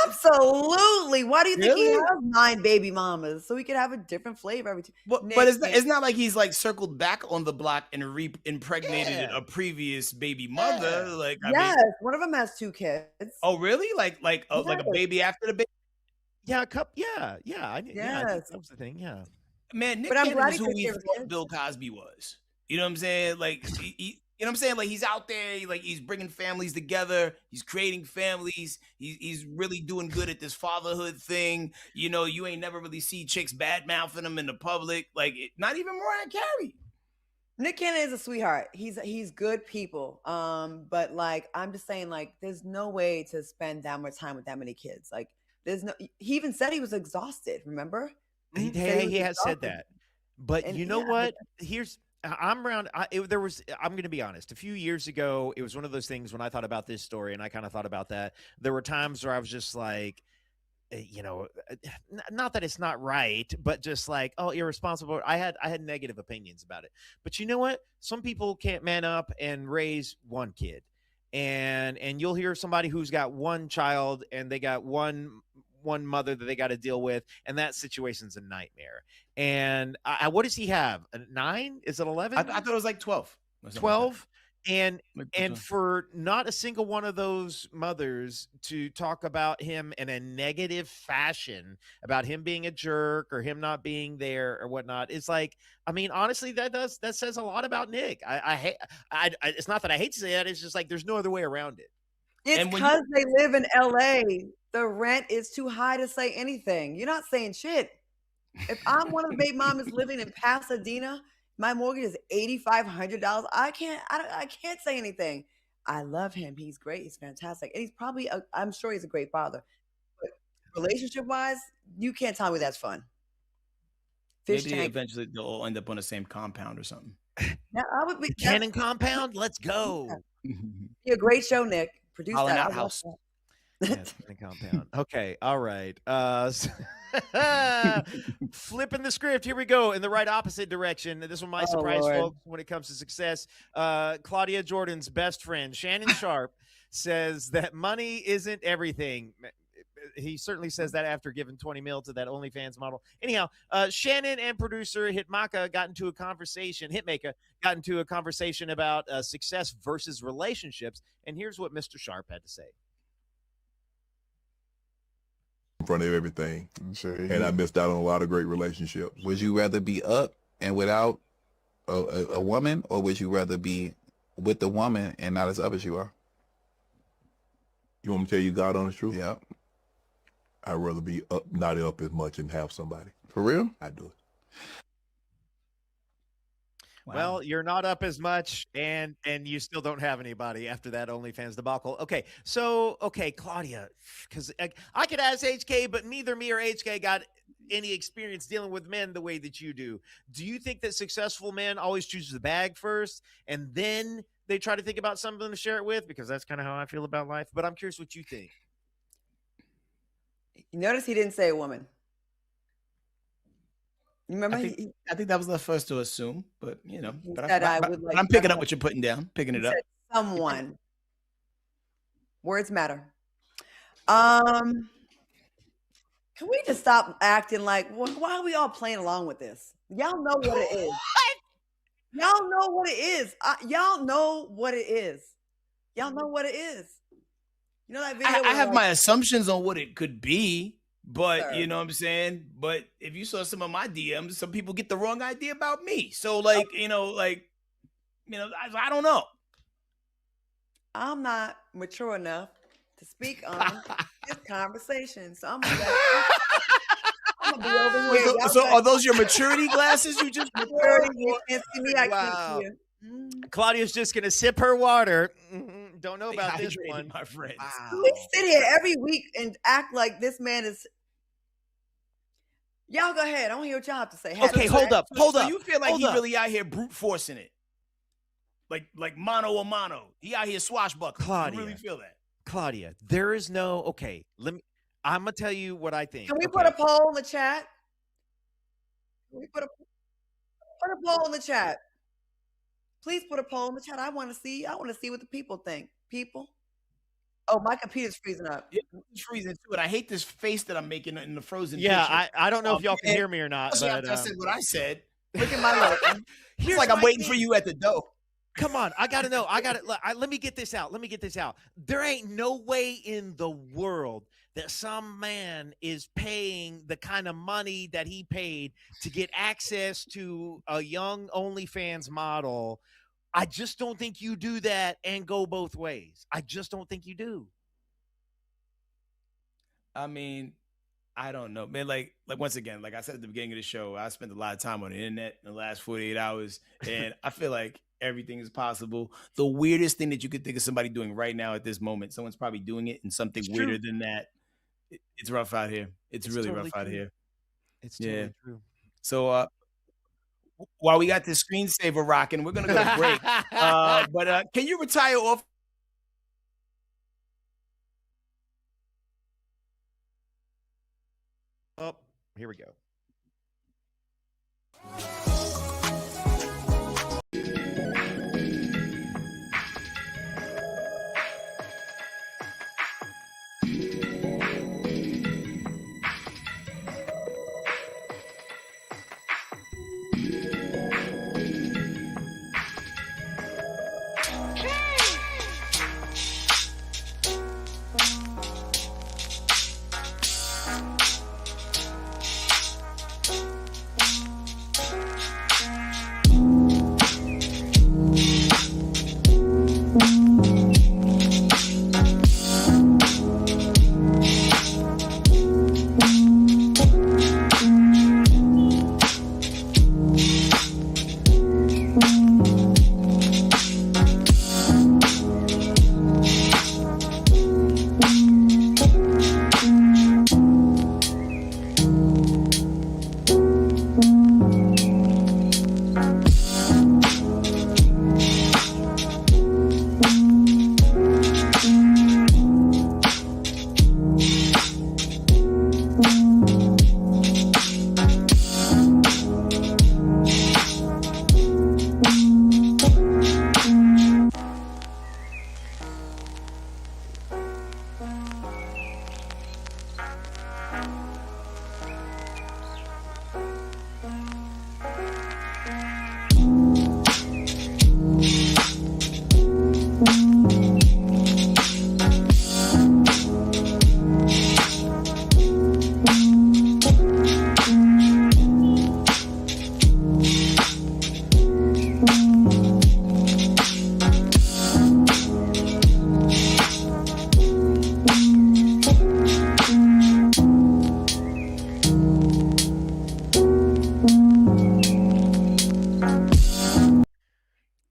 absolutely. Why do you think he has 9 baby mamas, so he could have a different flavor every time? But it's not like he's circled back on the block and impregnated a previous baby mother. I mean, one of them has 2 kids. Oh, really? Like a baby after the baby? Yeah, a couple. Yeah. I think that was the thing. Yeah, man. Nick Cannon is who we thought Bill Cosby was. You know what I'm saying? You know what I'm saying? He's out there, he's bringing families together. He's creating families. He's really doing good at this fatherhood thing. You ain't never really see chicks bad mouthing him in the public. Not even Mariah Carey. Nick Cannon is a sweetheart. He's good people. But I'm just saying, there's no way to spend that much time with that many kids. He even said he was exhausted. Remember? He has said that. But you know what? I'm going to be honest. A few years ago, it was one of those things when I thought about this story and I kind of thought about that. There were times where I was just not that it's not right, but just irresponsible. I had negative opinions about it. But you know what? Some people can't man up and raise one kid. And you'll hear somebody who's got one child and they got one mother that they got to deal with, and that situation's a nightmare. And what does he have? 9? Is it 11? I thought it was 12. 12? And for not a single one of those mothers to talk about him in a negative fashion, about him being a jerk or him not being there or whatnot, it's like, I mean, honestly, that says a lot about Nick. It's not that I hate to say that. It's just like there's no other way around it. It's because they live in LA. The rent is too high to say anything. You're not saying shit. If I'm one of the baby mamas living in Pasadena, my mortgage is $8,500. I can't say anything. I love him. He's great. He's fantastic. And he's probably, I'm sure he's a great father. But relationship-wise, you can't tell me that's fun. Maybe eventually they'll all end up on the same compound or something. Now, I would be Cannon compound. Let's go. Be a great show, Nick. Produce Holland that Out House. Yes, compound. Okay, all right. Flipping the script. Here we go in the right opposite direction. This one might surprise folks when it comes to success. Claudia Jordan's best friend, Shannon Sharp, says that money isn't everything. He certainly says that after giving 20 mil to that OnlyFans model. Anyhow, Shannon and producer Hitmaker got into a conversation about success versus relationships. And here's what Mr. Sharp had to say. In front of everything. And I missed out on a lot of great relationships. Would you rather be up and without a woman, or would you rather be with the woman and not as up as you are? You want me to tell you God honest truth? Yeah. I'd rather be up, not up as much, and have somebody. For real? I do it. Wow. Well, you're not up as much, and you still don't have anybody after that OnlyFans debacle. Okay, so, Claudia, because I could ask HK, but neither me or HK got any experience dealing with men the way that you do. Do you think that successful men always choose the bag first, and then they try to think about something to share it with? Because that's kind of how I feel about life, but I'm curious what you think. You notice he didn't say a woman. You remember? I think that was the first to assume, but you know. But I'm picking up what you're putting down, picking it up. Someone. Words matter. Can we just stop acting like? Why are we all playing along with this? Y'all know what it is. Y'all know what it is. Y'all know what it is. Y'all know what it is. You know that video? I have my assumptions on what it could be, but you know what I'm saying? But if you saw some of my DMs, some people get the wrong idea about me. So I don't know. I'm not mature enough to speak on this conversation. So I'm gonna be over here. So are those your maturity glasses you just maturity? You can't see me, I can't see you. Claudia's just gonna sip her water. Don't know about this one, my friends. Wow. We sit here every week and act like this man is. Y'all go ahead. I want to hear what y'all have to say. Okay, hold up. So you feel like he's really out here brute forcing it, like mano a mano. He out here swashbuckling. Claudia, you really feel that? Claudia, there is no. Okay, I'm gonna tell you what I think. Can we put a poll in the chat? Can we put a poll in the chat? Please put a poll in the chat. I want to see what the people think. People. Oh, my computer's freezing up. Yeah, it's freezing too. And I hate this face that I'm making in the frozen. Yeah, picture. I don't know if y'all can hear me or not. But I said what I said. Look at my look. It's like I'm waiting for you at the door. Come on, I gotta know. Let me get this out. There ain't no way in the world that some man is paying the kind of money that he paid to get access to a young OnlyFans model. I just don't think you do that and go both ways. I just don't think you do. I mean, I don't know, man. Like once again, like I said at the beginning of the show, I spent a lot of time on the internet in the last 48 hours, and I feel like everything is possible. The weirdest thing that you could think of somebody doing right now at this moment, someone's probably doing it in something weirder than that. It's rough out here. It's really totally rough out here. It's totally true. So while we got this screensaver rocking, we're gonna go to break. But can you retire off? Oh, here we go.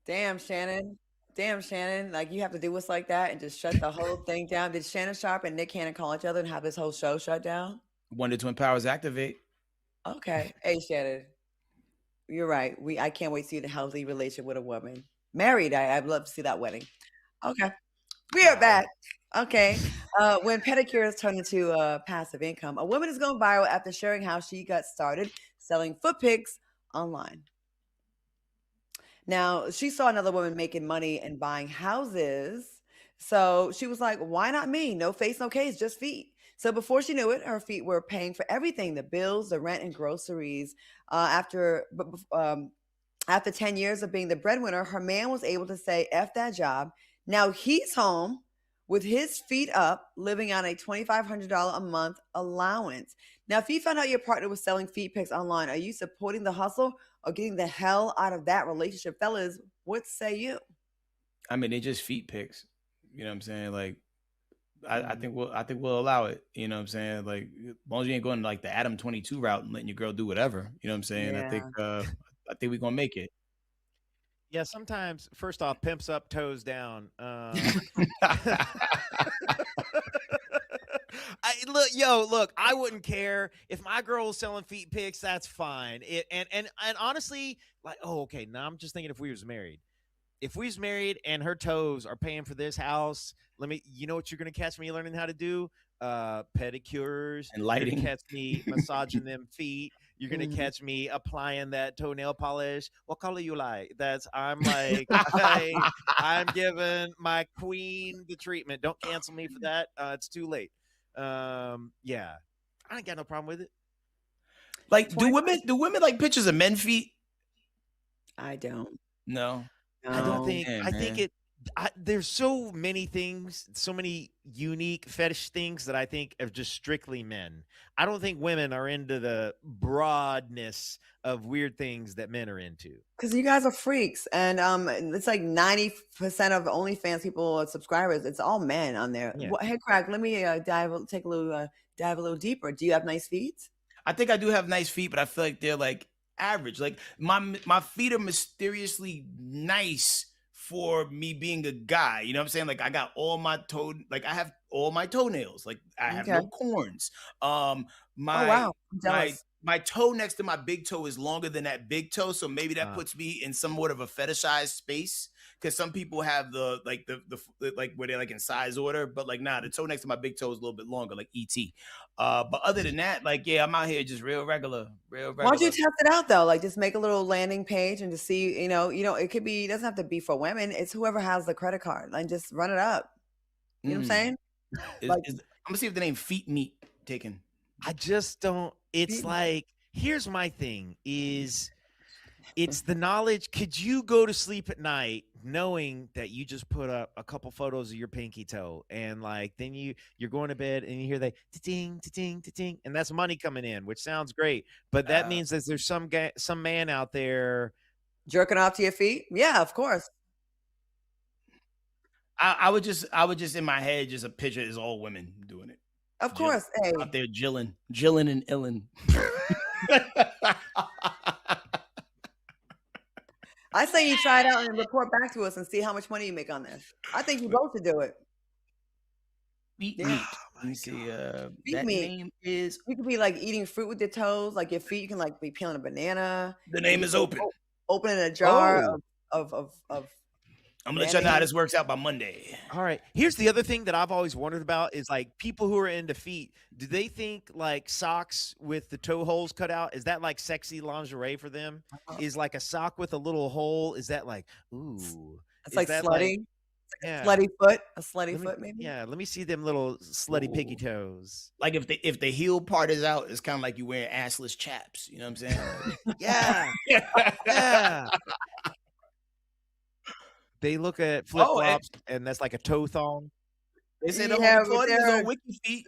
Damn, Shannon. Damn, Shannon. Like, you have to do us like that and just shut the whole thing down. Did Shannon Sharp and Nick Cannon call each other and have this whole show shut down? Wonder Twin Powers activate. Okay. Hey, Shannon. You're right. I can't wait to see the healthy relationship with a woman. Married, I'd love to see that wedding. Okay. We are back. Okay. When pedicures turn into passive income, a woman is going viral after sharing how she got started selling foot pics online. Now, she saw another woman making money and buying houses. So she was like, why not me? No face, no case, just feet. So before she knew it, her feet were paying for everything, the bills, the rent, and groceries. After 10 years of being the breadwinner, her man was able to say, F that job. Now he's home with his feet up, living on a $2,500 a month allowance. Now, if you found out your partner was selling feet pics online, are you supporting the hustle or getting the hell out of that relationship? Fellas, what say you? I mean, they just feet pics. You know what I'm saying? Like, I think we'll allow it. You know what I'm saying? Like, as long as you ain't going like the Adam 22 route and letting your girl do whatever. You know what I'm saying? Yeah. I think we're gonna make it. Yeah, sometimes, first off, pimps up, toes down. Look, I wouldn't care if my girl was selling feet pics. That's fine. And honestly, like, okay. Now I'm just thinking if we was married. If we was married and her toes are paying for this house, you know what you're gonna catch me learning how to do? Pedicures and lighting. You're gonna catch me massaging them feet. You're gonna catch me applying that toenail polish. What color you like? I'm giving my queen the treatment. Don't cancel me for that. It's too late. Yeah, I ain't got no problem with it. Like, do women like pictures of men feet? I don't. No. I don't think. I think there's so many things, so many unique fetish things that I think are just strictly men. I don't think women are into the broadness of weird things that men are into. Because you guys are freaks, and it's like 90% of OnlyFans people, subscribers, it's all men on there. Yeah. Headkrack, let me dive a little deeper. Do you have nice feet? I think I do have nice feet, but I feel like they're like average. Like my feet are mysteriously nice for me being a guy. You know what I'm saying? Like, I got all my I have all my toenails. Like, I have no corns. My toe next to my big toe is longer than that big toe, so maybe that puts me in somewhat of a fetishized space. Because some people have the where they're like in size order, but like, nah, the toe next to my big toe is a little bit longer, like ET. But other than that, like, yeah, I'm out here just real regular. Why don't you test it out though? Like, just make a little landing page and just see, it doesn't have to be for women. It's whoever has the credit card, and just run it up. You know what I'm saying? I'm gonna see if the name Feet Meat taken. I just don't. It's like, here's my thing is, it's the knowledge. Could you go to sleep at night knowing that you just put up a couple photos of your pinky toe, and like, then you're going to bed and you hear that ting ting ting, and that's money coming in, which sounds great, but that means that there's some man out there jerking off to your feet? Yeah, of course. I would just in my head just a picture is all women doing it. Of course, hey. Out there jilling and illin. I say you try it out and report back to us and see how much money you make on this. I think you both should do it. Feet meat. Let me see. That name is. You could be like eating fruit with your toes, like your feet. You can like be peeling a banana. The name is open. Opening a jar of. I'm gonna let y'all know how this works out by Monday. All right. Here's the other thing that I've always wondered about is, like, people who are into feet, do they think like socks with the toe holes cut out, is that like sexy lingerie for them? Is like a sock with a little hole, is that like, ooh? It's like slutty. Yeah. Slutty foot. A slutty foot, maybe? Yeah, let me see them little slutty piggy toes. Like, if the heel part is out, it's kind of like you wearing assless chaps. You know what I'm saying? Yeah. Yeah. They look at flip flops, and that's like a toe thong. They say the whole wiki feet.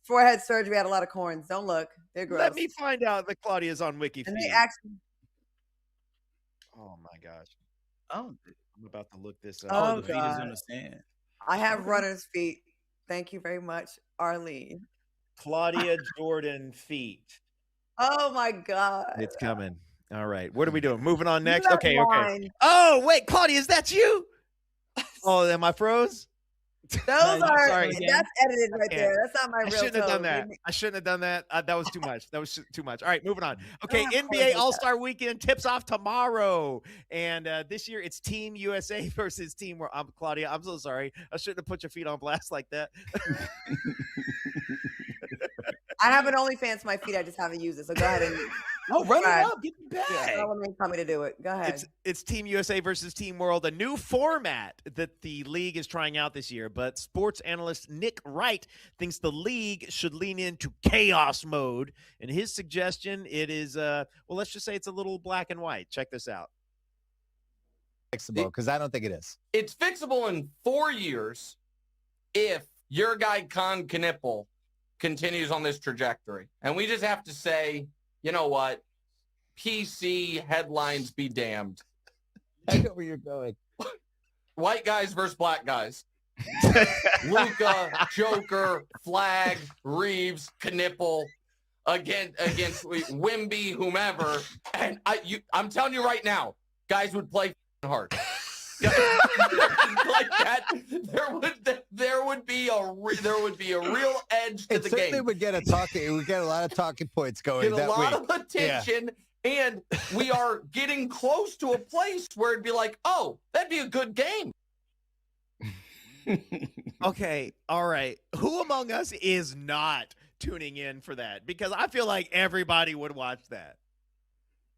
Forehead surgery had a lot of corns. Don't look; they're gross. Let me find out that Claudia's on wiki feet. And they actually. Oh my gosh! Oh, I'm about to look this up. Oh, the feet is on the stand. I have runner's feet. Thank you very much, Arlene. Claudia Jordan feet. Oh my God! It's coming. All right. What are we doing? Moving on next. got Okay. wine. Oh, wait, Claudia, is that you? Oh, am I froze? Those are sorry. that's edited right there. That's not my real I shouldn't have done tone. that. I shouldn't have done that. That was too much. That was too much. All right, moving on. Okay, of NBA course. All-Star Weekend tips off tomorrow, and this year it's Team USA versus Team World. Claudia, I'm so sorry. I shouldn't have put your feet on blast like that. I have an OnlyFans to my feet. I just haven't used it. So go ahead and run it up. Get the bag. Yeah, tell me to do it. Go ahead. It's Team USA versus Team World, a new format that the league is trying out this year. But sports analyst Nick Wright thinks the league should lean into chaos mode. And his suggestion, it is, well, let's just say it's a little black and white. Check this out. Fixable, because I don't think it is. It's fixable in 4 years if your guy Con Knipple continues on this trajectory. And we just have to say, you know what? PC headlines be damned. I know where you're going. White guys versus black guys. Luka, Joker, Flag, Reeves, Knipple against Wimby, whomever. And I'm telling you right now, guys would play hard. Like that, there would be a real edge to the game. It would get a lot of talking points going. Get a lot of attention, and we are getting close to a place where it'd be like, oh, that'd be a good game. Okay, all right. Who among us is not tuning in for that? Because I feel like everybody would watch that.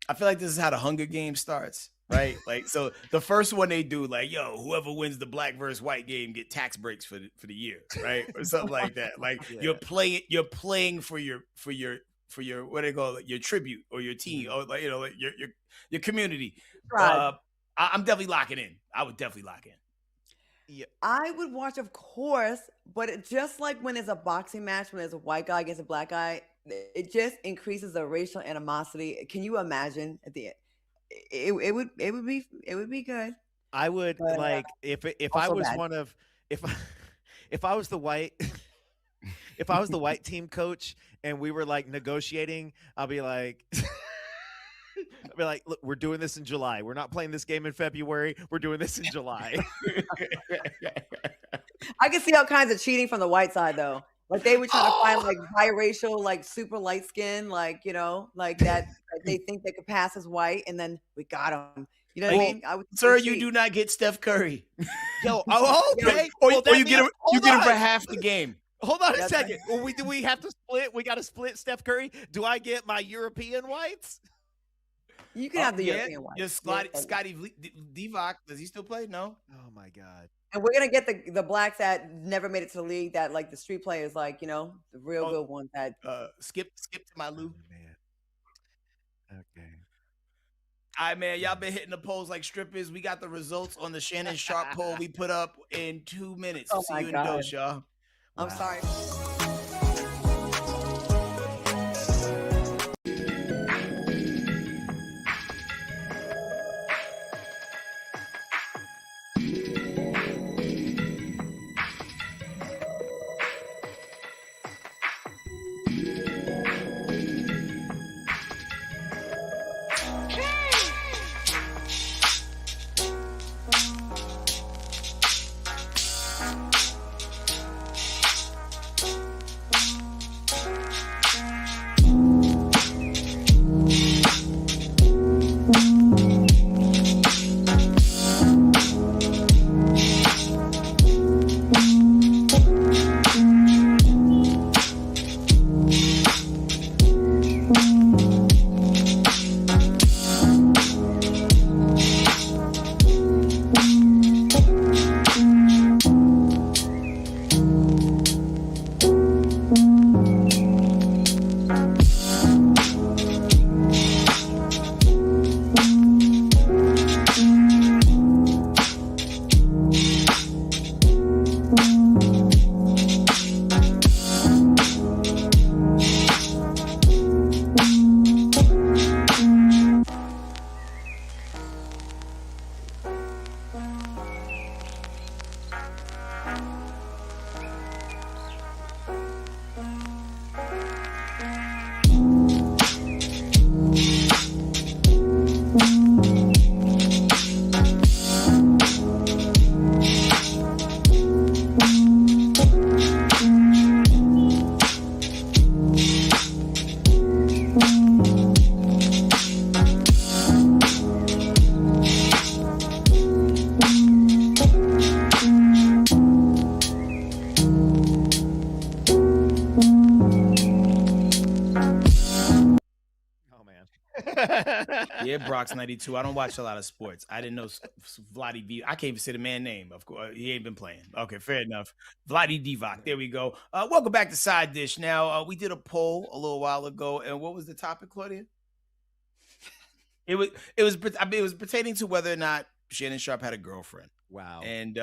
I feel like this is how the Hunger Games starts. Right, like so. The first one they do, like, yo, whoever wins the black versus white game get tax breaks for the year, right, or something like that. Like you're playing for your what do they call it, your tribute or your team or like like your community. I'm definitely locking in. I would definitely lock in. Yeah, I would watch, of course, but just like when it's a boxing match, when there's a white guy against a black guy, it just increases the racial animosity. Can you imagine at the end? It would be good. I would, but, like if I was bad. if I was the white if I was the white team coach and we were like negotiating, I'll be like look, we're doing this in July. We're not playing this game in February. We're doing this in July. I can see all kinds of cheating from the white side though. Like they were trying to find like biracial, like super light skin, like, like that. They think they could pass as white, and then we got them. You know what I mean? Sir, you do not get Steph Curry. Yo, okay. Or you get him for half the game. Hold on a second. Well, do we have to split? We got to split Steph Curry. Do I get my European whites? You can have the European whites. Just Scotty Divock. Does he still play? No. Oh my God. And we're gonna get the blacks that never made it to the league, that like the street players, like the real good ones that skip to my Lou. Man. Okay. All right, man. Y'all been hitting the polls like strippers. We got the results on the Shannon Sharp poll we put up in 2 minutes. Oh See you in dose, y'all. I'm sorry. Brox 92. I don't watch a lot of sports. I didn't know Vladi V. I can't even say the man's name. Of course, he ain't been playing. Okay, fair enough. Vladi Divac. There we go. Welcome back to Side Dish. Now, we did a poll a little while ago, and what was the topic, Claudia? It was pertaining to whether or not Shannon Sharpe had a girlfriend. Wow. And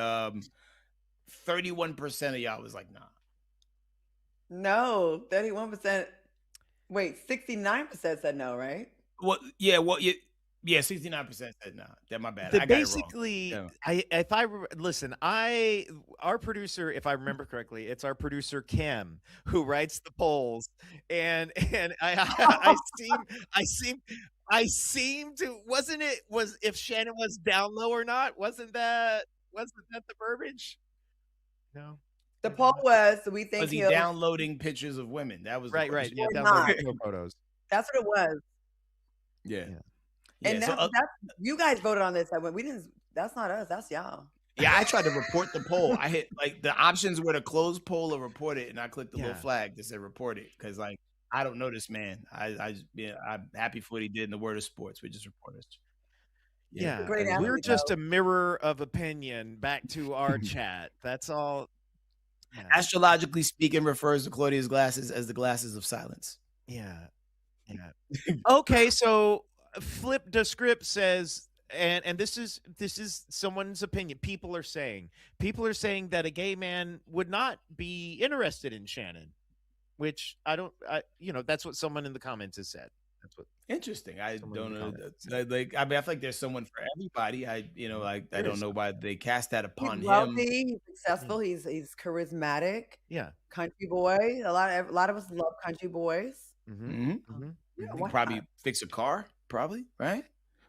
31% of y'all was like, nah. No, 31%. Wait, 69% said no, right? Well, yeah, 69% said nah. That's my bad. I got Basically, it wrong. Our producer, if I remember correctly, it's our producer Kim who writes the polls, and I seem to was if Shannon was down low or not? Wasn't that the verbiage? No. The poll was, so we think was he downloading pictures of women? That was right. Yeah, downloading photos. That's what it was. Yeah. And so, that's you guys voted on this. We didn't. That's not us. That's y'all. Yeah, I tried to report the poll. I hit the options were to close poll or report it, and I clicked the little flag that said report it because I don't know this man. I'm happy for what he did in the world of sports. We just reporters. Yeah, we're just a mirror of opinion back to our chat. That's all. Yeah. Astrologically speaking, refers to Claudia's glasses as the glasses of silence. Yeah. Okay, so Flip the Script says, and this is someone's opinion. People are saying that a gay man would not be interested in Shannon, which that's what someone in the comments has said. That's what. Interesting. I don't know. I feel like there's someone for everybody. I don't know why they cast that upon he's him. Wealthy, he's successful. He's charismatic. Yeah. Country boy. A lot of us love country boys. Yeah, he probably fix a car. Probably, right?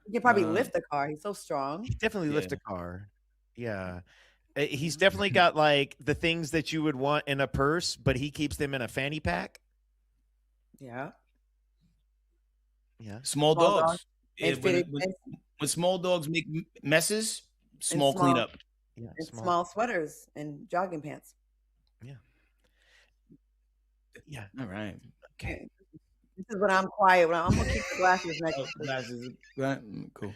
He can probably lift a car. He's so strong. He definitely lift a car. Yeah. He's definitely got like the things that you would want in a purse, but he keeps them in a fanny pack. Yeah. Yeah. Small dogs. When small dogs make messes, small cleanup. Yeah. And small sweaters and jogging pants. Yeah. Yeah. All right. Okay. This is when I'm quiet. I'm gonna keep the glasses next. Glasses. Cool.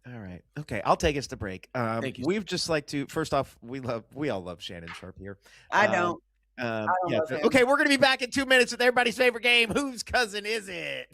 All right. Okay. I'll take us to break. Thank you. We've just like to first off, we all love Shannon Sharpe here. I don't. Okay, we're gonna be back in 2 minutes with everybody's favorite game. Whose cousin is it?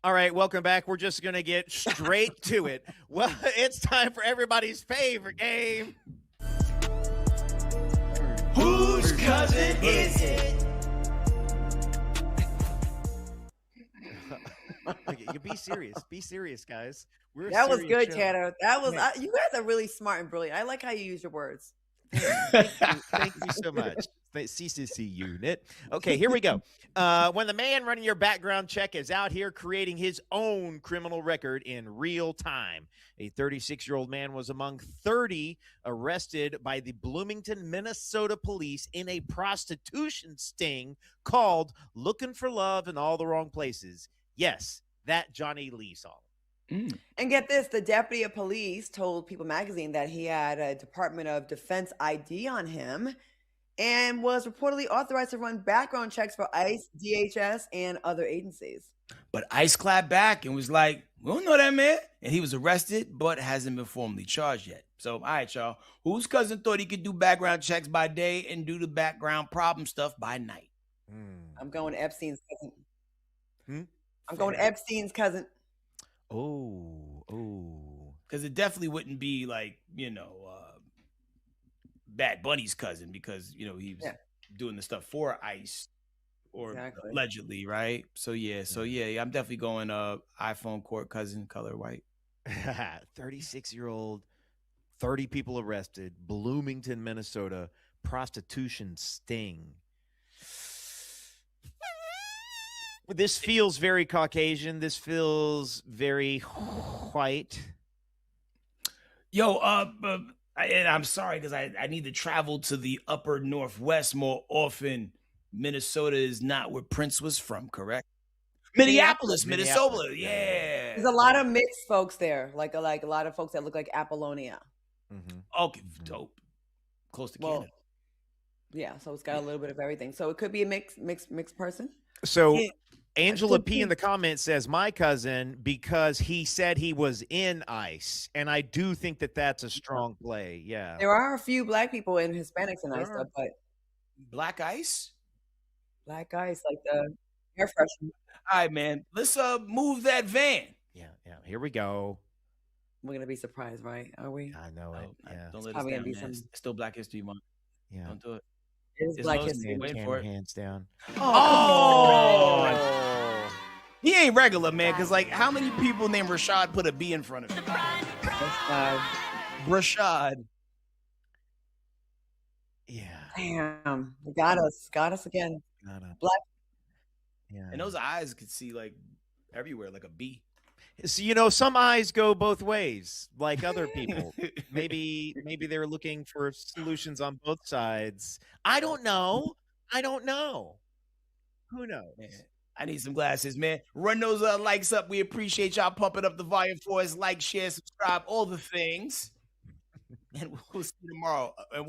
All right, welcome back. We're just going to get straight to it. Well, it's time for everybody's favorite game. Whose cousin is it? Okay, you be serious. Be serious, guys. That was good, show. Tanner. That was you guys are really smart and brilliant. I like how you use your words. Thank you so much. CCC unit. Okay, here we go. When the man running your background check is out here creating his own criminal record in real time. A 36-year-old man was among 30 arrested by the Bloomington, Minnesota police in a prostitution sting called Looking for Love in All the Wrong Places. Yes, that Johnny Lee song. And get this, the deputy of police told People magazine that he had a Department of Defense ID on him and was reportedly authorized to run background checks for ICE, DHS, and other agencies. But ICE clapped back and was like, we don't know that man. And he was arrested, but hasn't been formally charged yet. So, all right, y'all. Whose cousin thought he could do background checks by day and do the background problem stuff by night? I'm going Epstein's cousin. I'm going Epstein's cousin. Oh. Because it definitely wouldn't be like, Bad Bunny's cousin because, he was doing the stuff for ICE or allegedly, right? So, yeah, I'm definitely going iPhone court cousin, color white. 36-year-old, 30 people arrested, Bloomington, Minnesota, prostitution sting. This feels very Caucasian. This feels very white. Yo, and I'm sorry because I need to travel to the upper Northwest more often. Minnesota is not where Prince was from, correct? Minneapolis, Minnesota. Yeah. There's a lot of mixed folks there, like a lot of folks that look like Apollonia. Okay, dope. Close to Canada. Yeah, so it's got a little bit of everything. So it could be a mixed person. So Angela P in the comments says, my cousin, because he said he was in ICE. And I do think that that's a strong play. Yeah. There are a few black people and Hispanics in ICE, but Black ICE? Black ICE, like the air freshener. All right, man. Let's move that van. Yeah. Here we go. We're going to be surprised, right? Are we? I know it. Yeah. Don't let us down, man. It's still Black History Month. Yeah. Don't do it. It is Black History. Wait for it. Hands down. Oh! He ain't regular, man, because, how many people named Rashad put a B in front of him? Rashad. Yeah. Damn. Got us again. Black. Yeah. And those eyes could see, everywhere, like a B. So, some eyes go both ways, like other people. maybe they're looking for solutions on both sides. I don't know. Who knows? Man, I need some glasses, man. Run those likes up. We appreciate y'all pumping up the volume for us. Like, share, subscribe, all the things. And we'll see you tomorrow. And